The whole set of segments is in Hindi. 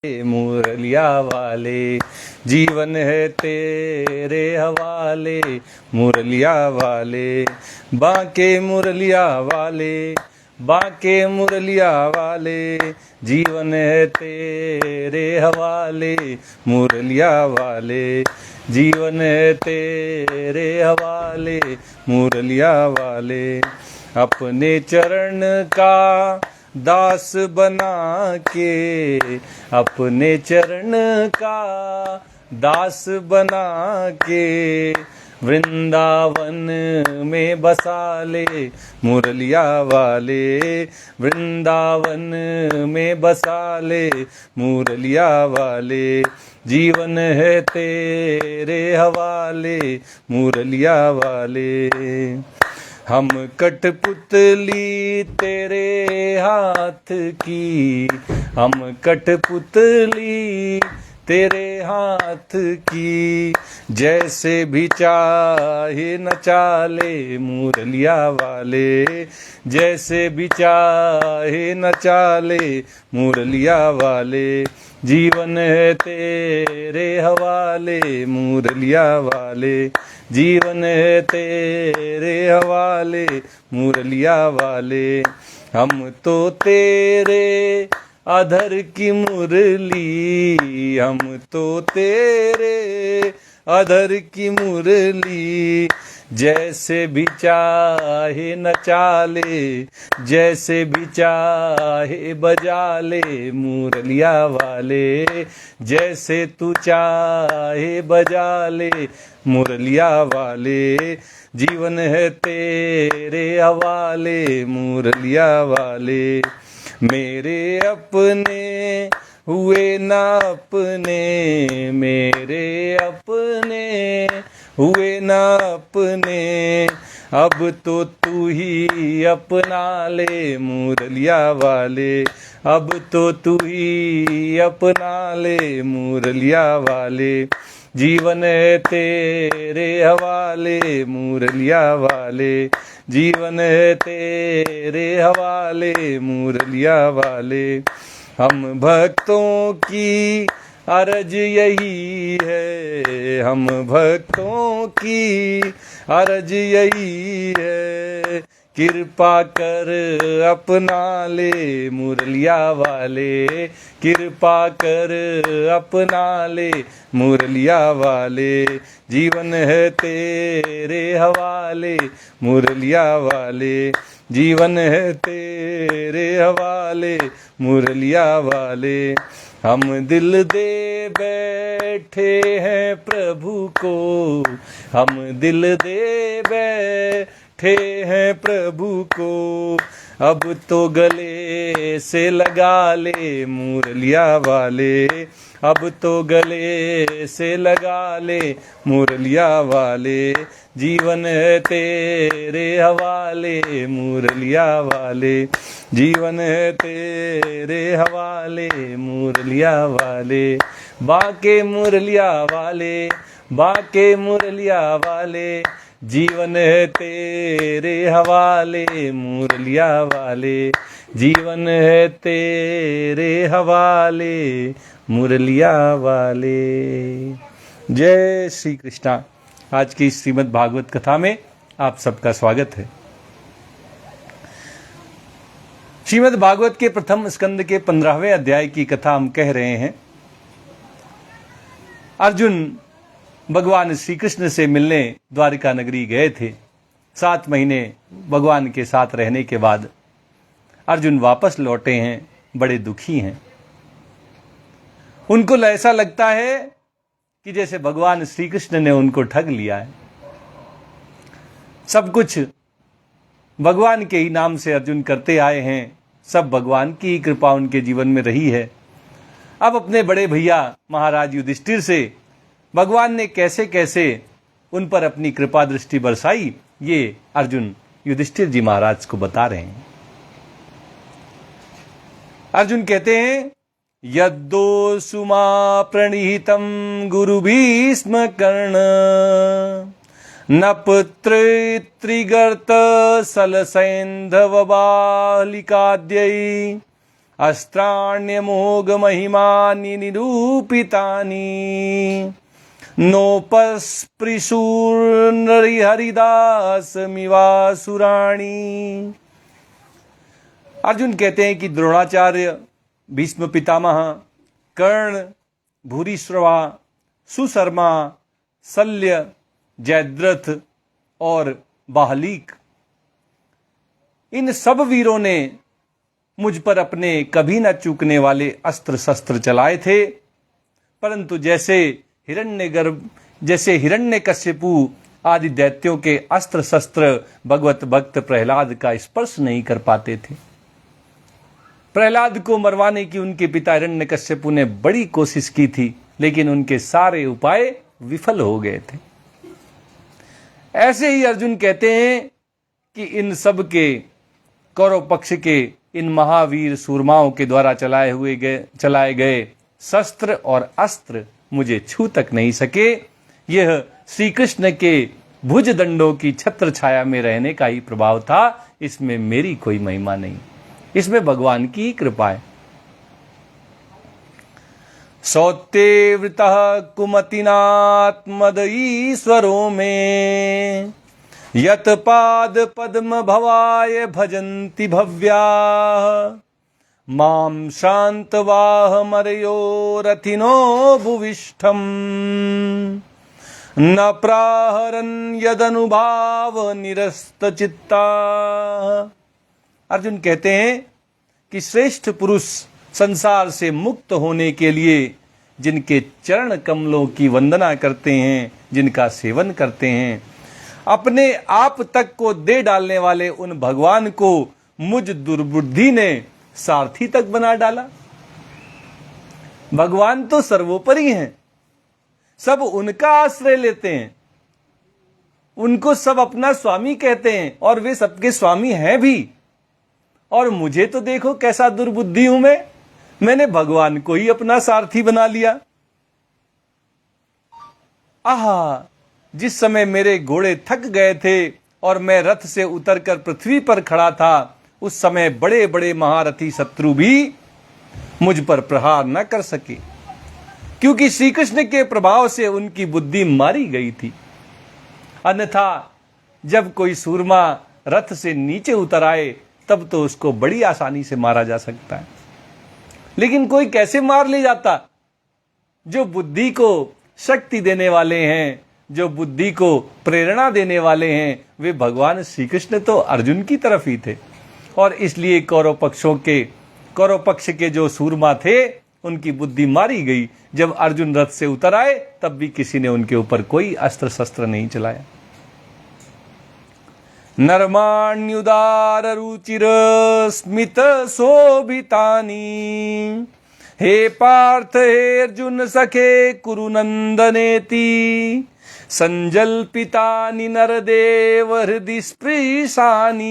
मुरलिया वाले, जीवन है तेरे हवाले मुरलिया वाले। बांके मुरलिया वाले, बांके मुरलिया वाले, जीवन है तेरे हवाले मुरलिया वाले, जीवन है तेरे हवाले मुरलिया वाले। अपने चरण का दास बना के, अपने चरण का दास बना के, वृंदावन में बसा ले मुरलिया वाले, वृंदावन में बसा ले मुरलिया वाले, जीवन है तेरे हवाले मुरलिया वाले। हम कठपुतली तेरे हाथ की, हम कठपुतली तेरे हाथ की, जैसे भी चाहे नचा ले मुरलिया वाले, जैसे भी चाहे नचा ले मुरलिया वाले, जीवन है तेरे हवाले मुरलिया वाले, जीवन है तेरे हवाले मुरलिया वाले। हम तो तेरे अधर की मुरली, हम तो तेरे अधर की मुरली, जैसे भी चाहे नचा ले, जैसे भी चाहे बजा ले मुरलिया वाले, जैसे तू चाहे बजा ले मुरलिया वाले, जीवन है तेरे हवाले मुरलिया वाले। मेरे अपने हुए ना अपने, मेरे अपने हुए ना अपने, अब तो तू ही अपना ले मुरलिया वाले, अब तो तू ही अपना ले मुरलिया वाले, जीवन है तेरे हवाले मुरलिया वाले, जीवन है तेरे हवाले मुरलिया वाले। हम भक्तों की अर्ज यही है, हम भक्तों की अर्ज यही है, कृपा कर अपना ले मुरलिया वाले, कृपा कर अपना ले मुरलिया वाले, जीवन है तेरे हवाले मुरलिया वाले, जीवन है तेरे हवाले मुरलिया वाले। हम दिल दे बैठे हैं प्रभु को, हम दिल दे बैठे हैं प्रभु को, अब तो गले से लगा ले मुरलिया वाले, अब तो गले से लगा ले मुरलिया वाले, जीवन है तेरे हवाले मुरलिया वाले, जीवन है तेरे हवाले मुरलिया वाले। बांके मुरलिया वाले, बांके मुरलिया वाले, जीवन है तेरे हवाले मुरलिया वाले, जीवन है तेरे हवाले मुरलिया वाले। जय श्री कृष्णा। आज की श्रीमद् भागवत कथा में आप सबका स्वागत है। श्रीमद् भागवत के प्रथम स्कंद के 15वें अध्याय की कथा हम कह रहे हैं। अर्जुन भगवान श्री कृष्ण से मिलने द्वारिका नगरी गए थे। 7 महीने भगवान के साथ रहने के बाद अर्जुन वापस लौटे हैं, बड़े दुखी हैं। उनको ऐसा लगता है कि जैसे भगवान श्री कृष्ण ने उनको ठग लिया है। सब कुछ भगवान के ही नाम से अर्जुन करते आए हैं, सब भगवान की ही कृपा उनके जीवन में रही है। अब अपने बड़े भैया महाराज युधिष्ठिर से भगवान ने कैसे कैसे उन पर अपनी कृपा दृष्टि बरसाई, ये अर्जुन युधिष्ठिर जी महाराज को बता रहे हैं। अर्जुन कहते हैं, यद्दो सुमा प्रणीतम गुरु भीष्म कर्ण, न पुत्र त्रिगर्त सलसैन्धव बालिकाद्यै, अस्त्राण्यमोघ महिमानि निरूपितानि नोपस्पृशूर्नरिहरिदासमिवासुराणि। अर्जुन कहते हैं कि द्रोणाचार्य, भीष्म पितामह, कर्ण, भूरिश्रवा, सुशर्मा, शल्य, जयद्रथ और बाहलीक, इन सब वीरों ने मुझ पर अपने कभी न चूकने वाले अस्त्र शस्त्र चलाए थे, परंतु जैसे हिरण्यकश्यपु आदि दैत्यों के अस्त्र शस्त्र भगवत भक्त प्रहलाद का स्पर्श नहीं कर पाते थे। प्रहलाद को मरवाने की उनके पिता हिरण्यकश्यपु ने बड़ी कोशिश की थी, लेकिन उनके सारे उपाय विफल हो गए थे। ऐसे ही अर्जुन कहते हैं कि इन सब के कौरव पक्ष के इन महावीर सूरमाओं के द्वारा चलाए गए शस्त्र और अस्त्र मुझे छू तक नहीं सके। यह श्री कृष्ण के भुज दंडों की छत्र छाया में रहने का ही प्रभाव था, इसमें मेरी कोई महिमा नहीं, इसमें भगवान की कृपा है। सौते वृतः कुमतिनात्मद ईश्वरो में यत पाद पद्म भवाय भजन्ति भव्या माम शांतवाह मरयो रथिनो भुविष्ठम न प्राहरन् यदनुभाव निरस्त चित्ता। अर्जुन कहते हैं कि श्रेष्ठ पुरुष संसार से मुक्त होने के लिए जिनके चरण कमलों की वंदना करते हैं, जिनका सेवन करते हैं, अपने आप तक को दे डालने वाले उन भगवान को मुझ दुर्बुद्धि ने सारथी तक बना डाला। भगवान तो सर्वोपरि हैं, सब उनका आश्रय लेते हैं, उनको सब अपना स्वामी कहते हैं और वे सबके स्वामी हैं भी। और मुझे तो देखो कैसा दुर्बुद्धि हूं मैंने भगवान को ही अपना सारथी बना लिया। आहा, जिस समय मेरे घोड़े थक गए थे और मैं रथ से उतरकर पृथ्वी पर खड़ा था, उस समय बड़े बड़े महारथी शत्रु भी मुझ पर प्रहार न कर सके, क्योंकि श्री कृष्ण के प्रभाव से उनकी बुद्धि मारी गई थी। अन्यथा जब कोई सूरमा रथ से नीचे उतर आए तब तो उसको बड़ी आसानी से मारा जा सकता है, लेकिन कोई कैसे मार ले जाता? जो बुद्धि को शक्ति देने वाले हैं, जो बुद्धि को प्रेरणा देने वाले हैं, वे भगवान श्री कृष्ण तो अर्जुन की तरफ ही थे। और इसलिए कौरव पक्ष के जो सूरमा थे उनकी बुद्धि मारी गई। जब अर्जुन रथ से उतर आए तब भी किसी ने उनके ऊपर कोई अस्त्र शस्त्र नहीं चलाया। नरमाण्युदार रुचिर स्मित शोभितानि हे पार्थ हे अर्जुन सखे कुरुनंदनेति संजल्पितानि नरदेव हृदि स्पृशानि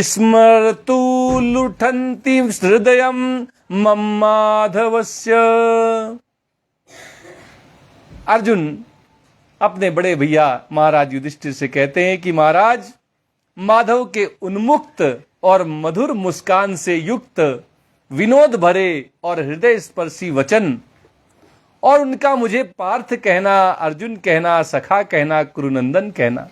स्मरतु लुठन्ति हृदयं मम माधवस्य। अर्जुन अपने बड़े भैया महाराज युधिष्ठिर से कहते हैं कि महाराज, माधव के उन्मुक्त और मधुर मुस्कान से युक्त विनोद भरे और हृदय स्पर्शी वचन और उनका मुझे पार्थ कहना, अर्जुन कहना, सखा कहना, कुरुनंदन कहना,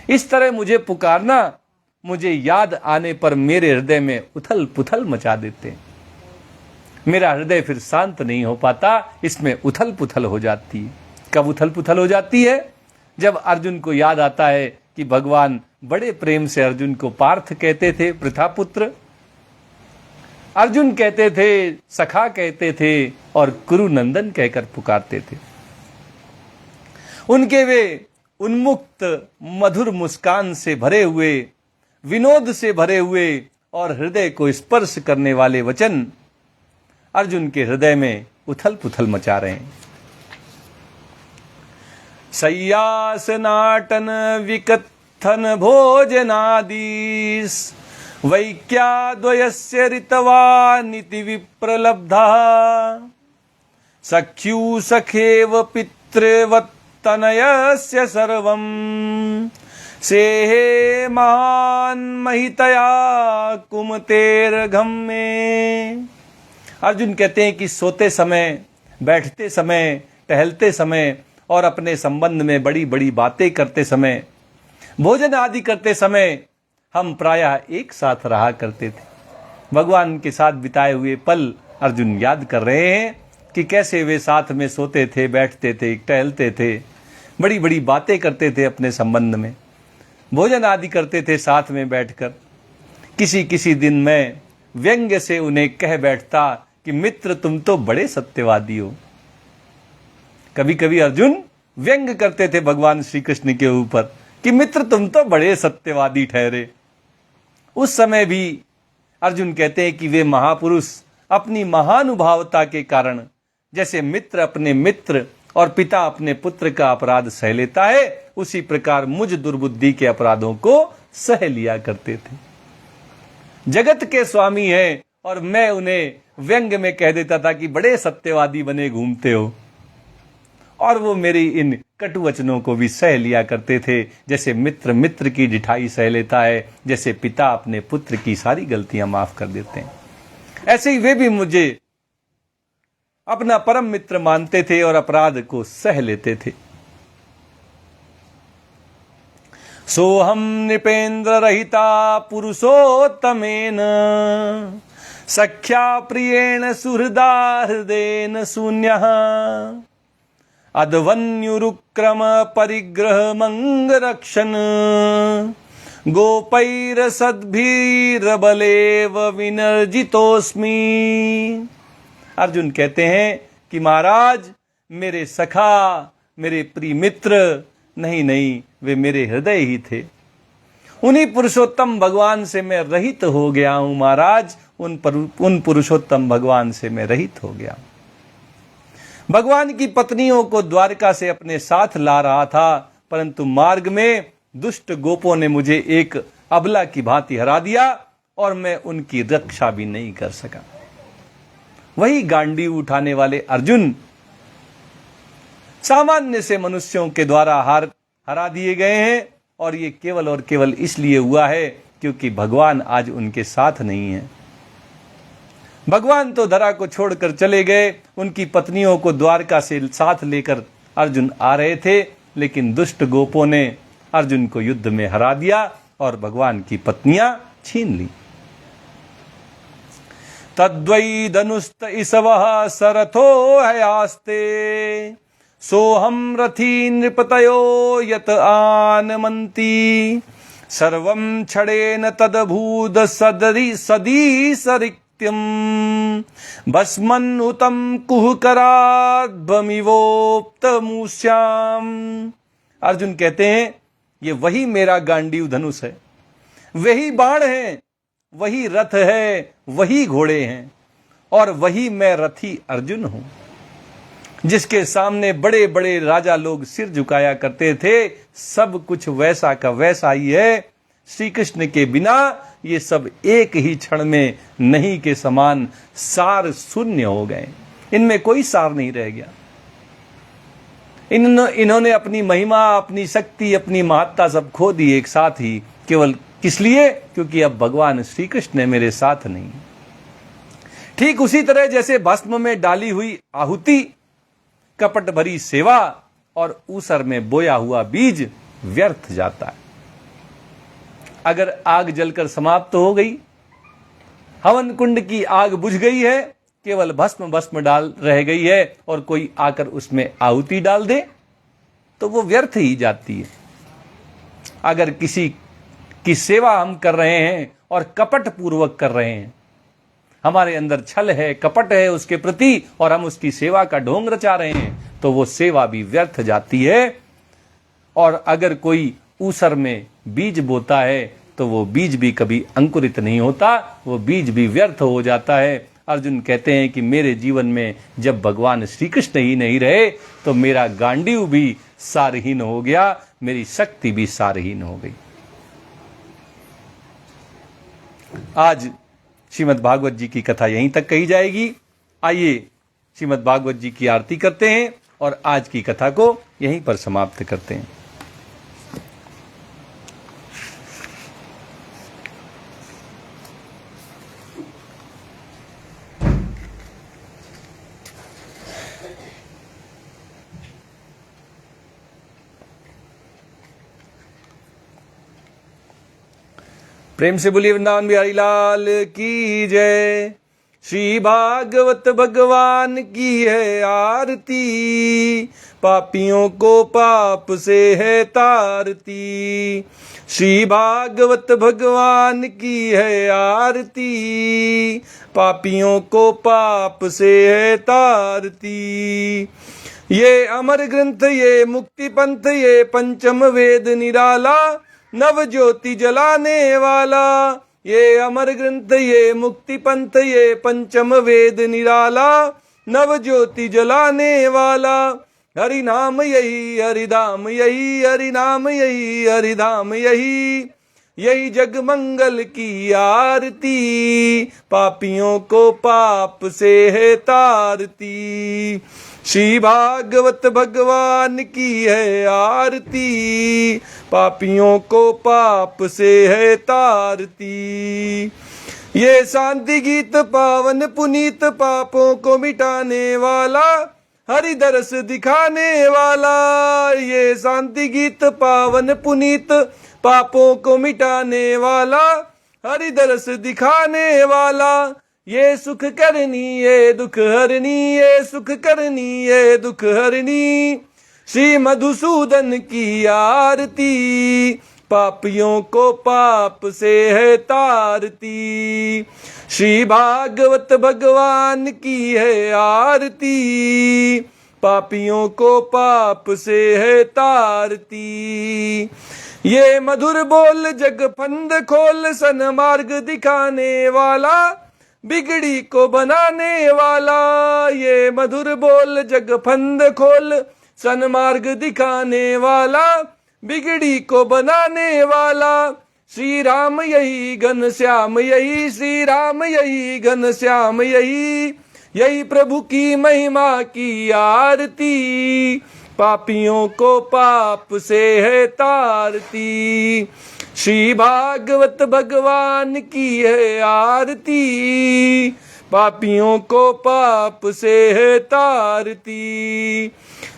इस तरह मुझे पुकारना, मुझे याद आने पर मेरे हृदय में उथल पुथल मचा देते हैं। मेरा हृदय फिर शांत नहीं हो पाता, इसमें उथल पुथल हो जाती है। कब उथल पुथल हो जाती है? जब अर्जुन को याद आता है कि भगवान बड़े प्रेम से अर्जुन को पार्थ कहते थे, प्रथापुत्र, अर्जुन कहते थे, सखा कहते थे और कुरुनंदन कहकर पुकारते थे। उनके वे उन्मुक्त मधुर मुस्कान से भरे हुए, विनोद से भरे हुए और हृदय को स्पर्श करने वाले वचन अर्जुन के हृदय में उथल पुथल मचा रहे हैं। सय्यासनाटन विकथन भोजनादीस वैक्याद्वयस्य ऋतवा नीति विप्रलब्धा सख्यु सखेव पितृवत्तनयस्य सर्वं सेहे महान महितया कुमतेर्घम में। अर्जुन कहते हैं कि सोते समय, बैठते समय, टहलते समय और अपने संबंध में बड़ी बड़ी बातें करते समय, भोजन आदि करते समय हम प्रायः एक साथ रहा करते थे। भगवान के साथ बिताए हुए पल अर्जुन याद कर रहे हैं कि कैसे वे साथ में सोते थे, बैठते थे, टहलते थे, बड़ी बड़ी बातें करते थे अपने संबंध में, भोजन आदि करते थे साथ में बैठकर। किसी किसी दिन मैं व्यंग्य से उन्हें कह बैठता कि मित्र तुम तो बड़े सत्यवादी हो। कभी कभी अर्जुन व्यंग करते थे भगवान श्री कृष्ण के ऊपर कि मित्र तुम तो बड़े सत्यवादी ठहरे। उस समय भी अर्जुन कहते हैं कि वे महापुरुष अपनी महानुभावता के कारण, जैसे मित्र अपने मित्र और पिता अपने पुत्र का अपराध सह लेता है, उसी प्रकार मुझ दुर्बुद्धि के अपराधों को सह लिया करते थे। जगत के स्वामी हैं और मैं उन्हें व्यंग में कह देता था कि बड़े सत्यवादी बने घूमते हो, और वो मेरी इन कटु वचनों को भी सह लिया करते थे। जैसे मित्र मित्र की ढिठाई सह लेता है, जैसे पिता अपने पुत्र की सारी गलतियां माफ कर देते हैं, ऐसे ही वे भी मुझे अपना परम मित्र मानते थे और अपराध को सह लेते थे। सोहम नृपेंद्र रहिता पुरुषोत्तमेन सख्या प्रियेण सुहृदा हृदयेन शून्यः अद्वन्युरुक्रम परिग्रह मंग रक्षण गोपैर सद्भीरबलेव विनर्जितोस्मि। अर्जुन कहते हैं कि महाराज मेरे सखा, मेरे प्रिय मित्र नहीं, वे मेरे हृदय ही थे। उन्हीं पुरुषोत्तम भगवान से मैं रहित हो गया हूं महाराज, उन पुरुषोत्तम भगवान से मैं रहित हो गया। भगवान की पत्नियों को द्वारका से अपने साथ ला रहा था, परंतु मार्ग में दुष्ट गोपों ने मुझे एक अबला की भांति हरा दिया और मैं उनकी रक्षा भी नहीं कर सका। वही गांडीव उठाने वाले अर्जुन सामान्य से मनुष्यों के द्वारा हरा दिए गए हैं, और ये केवल और केवल इसलिए हुआ है क्योंकि भगवान आज उनके साथ नहीं है। भगवान तो धरा को छोड़कर चले गए, उनकी पत्नियों को द्वारका से साथ लेकर अर्जुन आ रहे थे, लेकिन दुष्ट गोपों ने अर्जुन को युद्ध में हरा दिया और भगवान की पत्नियां छीन ली। तद्वै धनुस्त इसवः सरथो हयास्ते सोहम रथी नृपतयो यत आनमन्ति सर्वं छड़ेन तदभूद सदी सरिक्त्यम भस्मन् उतम कुहकराद्भमिवोक्त मूष्याम। अर्जुन कहते हैं ये वही मेरा गांडीव धनुष है, वही बाण है, वही रथ है, वही घोड़े हैं, और वही मैं रथी अर्जुन हूं, जिसके सामने बड़े बड़े राजा लोग सिर झुकाया करते थे। सब कुछ वैसा का वैसा ही है। श्री कृष्ण के बिना ये सब एक ही क्षण में नहीं के समान सार शून्य हो गए, इनमें कोई सार नहीं रह गया। इन्होंने अपनी महिमा, अपनी शक्ति, अपनी महत्ता सब खो दी एक साथ ही, केवल किस लिए? क्योंकि अब भगवान श्री कृष्ण मेरे साथ नहीं। ठीक उसी तरह जैसे भस्म में डाली हुई आहुति, कपट भरी सेवा और ऊसर में बोया हुआ बीज व्यर्थ जाता है। अगर आग जलकर समाप्त हो गई, हवन कुंड की आग बुझ गई है, केवल भस्म डाल रह गई है, और कोई आकर उसमें आहुति डाल दे तो वो व्यर्थ ही जाती है। अगर किसी की सेवा हम कर रहे हैं और कपट पूर्वक कर रहे हैं, हमारे अंदर छल है, कपट है उसके प्रति, और हम उसकी सेवा का ढोंग रचा रहे हैं, तो वो सेवा भी व्यर्थ जाती है। और अगर कोई ऊसर में बीज बोता है तो वो बीज भी कभी अंकुरित नहीं होता, वो बीज भी व्यर्थ हो जाता है। अर्जुन कहते हैं कि मेरे जीवन में जब भगवान श्री कृष्ण ही नहीं रहे तो मेरा गांडीव भी सारहीन हो गया, मेरी शक्ति भी सारहीन हो गई। आज श्रीमद् भागवत जी की कथा यहीं तक कही जाएगी। आइए श्रीमद् भागवत जी की आरती करते हैं और आज की कथा को यहीं पर समाप्त करते हैं। प्रेम से बोलिए वृंदावन बिहारी लाल की जय। श्री भागवत भगवान की है आरती, पापियों को पाप से है तारती। श्री भागवत भगवान की है आरती, पापियों को पाप से है तारती। ये अमर ग्रंथ ये मुक्ति पंथ ये पंचम वेद निराला, नव ज्योति जलाने वाला। ये अमर ग्रंथ ये मुक्ति पंथ ये पंचम वेद निराला, नव ज्योति जलाने वाला। हरि नाम यही हरि धाम यही, हरि नाम यही हरि धाम यही, यही जग मंगल की आरती, पापियों को पाप से है तारती। श्री भागवत भगवान की है आरती, पापियों को पाप से है तारती। ये शांति गीत पावन पुनीत, पापों को मिटाने वाला, हरि दरस दिखाने वाला। ये शांति गीत पावन पुनीत, पापों को मिटाने वाला, हरि दरस दिखाने वाला। ये सुख करनी ये दुख हरनी, ये सुख करनी ये दुख हरनी, श्री मधुसूदन की आरती, पापियों को पाप से है तारती। श्री भागवत भगवान की है आरती, पापियों को पाप से है तारती। ये मधुर बोल जग फंद खोल, सन्मार्ग दिखाने वाला, बिगड़ी को बनाने वाला। ये मधुर बोल जग फंद खोल, सन्मार्ग दिखाने वाला, बिगड़ी को बनाने वाला। श्री राम यही घन श्याम यही, श्री राम यही घन श्याम यही, यही प्रभु की महिमा की आरती, पापियों को पाप से है तारती। श्री भागवत भगवान की है आरती, पापियों को पाप से है तारती।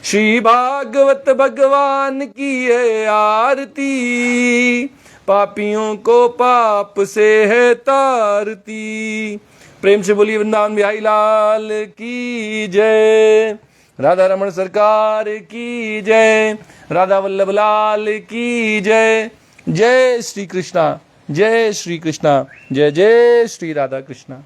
श्री भागवत भगवान की है आरती, पापियों को पाप से है तारती। प्रेम से बोलिए वृंदावन बिहारी लाल की जय। राधा रमण सरकार की जय। राधा वल्लभ लाल की जय। जय श्री कृष्णा, जय श्री कृष्णा, जय जय श्री राधा कृष्णा।